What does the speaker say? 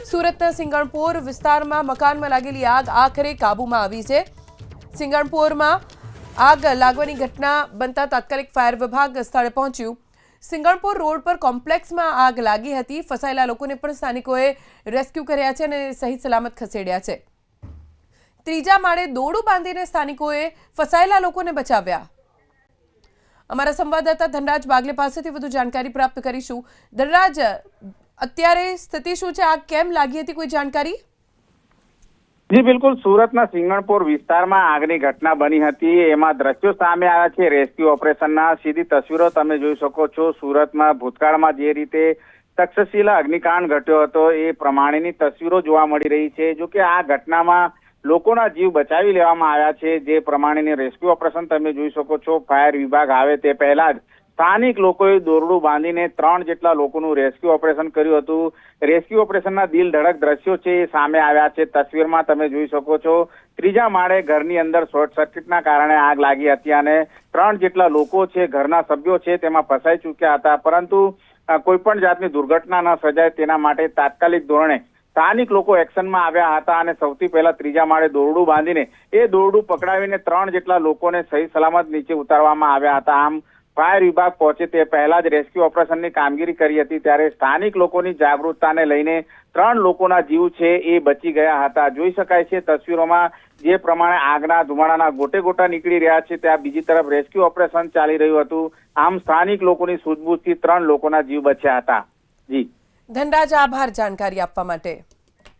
સુરતના સિંગણપોર વિસ્તારમાં મકાનમાં લાગેલી આગ આખરે કાબૂમાં આવી છે। સિંગણપોરમાં આગ લાગવાની ઘટના બનતા તાત્કાલિક ફાયર વિભાગ સ્થળે પહોંચ્યું। સિંગણપોર રોડ પર કોમ્પ્લેક્સમાં આગ લાગી હતી। ફસાયેલા લોકોને પણ સ્થાનિકોએ રેસ્ક્યુ કર્યા છે અને સહી સલામત ખસેડ્યા છે। ત્રીજા માળે દોરડું બાંધીને સ્થાનિકોએ ફસાયેલા લોકોને બચાવ્યા। અમારા સંવાદદાતા ધનરાજ બાગલે પાસેથી વધુ જાણકારી પ્રાપ્ત કરીશું। ધનરાજ, અત્યારે સ્થિતિ શું છે? આગ કેમ લાગી હતી, કોઈ જાણકારી? જી બિલકુલ, સુરતના સિંગણપોર વિસ્તારમાં આગની ઘટના બની હતી। એમાં દ્રશ્યો સામે આવ્યા છે રેસ્ક્યુ ઓપરેશનના। સીધી તસવીરો તમે જોઈ શકો છો। સુરતમાં ભૂતકાળમાં જે રીતે તક્ષશિલા અગ્નિકાંડ ઘટ્યો હતો એ પ્રમાણેની તસવીરો જોવા મળી રહી છે। જો કે આ ઘટનામાં લોકોના જીવ બચાવી લેવામાં આવ્યા છે। જે પ્રમાણેની રેસ્ક્યુ ઓપરેશન તમે જોઈ શકો છો। ફાયર વિભાગ આવે તે પહેલા જ સ્થાનિક લોકોએ દોરડું બાંધીને 3 જેટલા લોકોનું રેસ્ક્યુ ઓપરેશન કર્યું હતું। રેસ્ક્યુ ઓપરેશનના દિલ ધડક દ્રશ્યો છે એ સામે આવ્યા છે। તસવીરમાં તમે જોઈ શકો છો, ત્રીજા માળે ઘરની અંદર શોર્ટ સર્કિટના કારણે આગ લાગી હતી અને 3 જેટલા લોકો છે, ઘરના સભ્યો છે, તેમાં ફસાઈ ચૂક્યા હતા। પરંતુ કોઈ પણ જાતની દુર્ઘટના ન સર્જાય તેના માટે તાત્કાલિક ધોરણે સ્થાનિક લોકો એક્શનમાં આવ્યા હતા અને સૌથી પહેલા ત્રીજા માળે દોરડું બાંધીને એ દોરડું પકડાવીને 3 જેટલા લોકોને સહી સલામત નીચે ઉતારવામાં આવ્યા હતા। આમ ફાયર વિભાગ પહોંચે તે પહેલા જ રેસ્ક્યુ ઓપરેશનની કામગીરી કરી હતી। ત્યારે સ્થાનિક લોકોની જાગૃતતાને લઈને 3 લોકોના જીવ છે એ બચી ગયા હતા। જોઈ શકાય છે તસવીરોમાં જે પ્રમાણે આગના ધુમાડાના ગોટે ગોટા નીકળી રહ્યા છે, ત્યાં બીજી તરફ રેસ્ક્યુ ઓપરેશન ચાલી રહ્યું હતું। આમ સ્થાનિક લોકોની સૂઝબૂછથી 3 લોકોના જીવ બચ્યા હતા। જી ધનરાજ, આભાર જાણકારી આપવા માટે।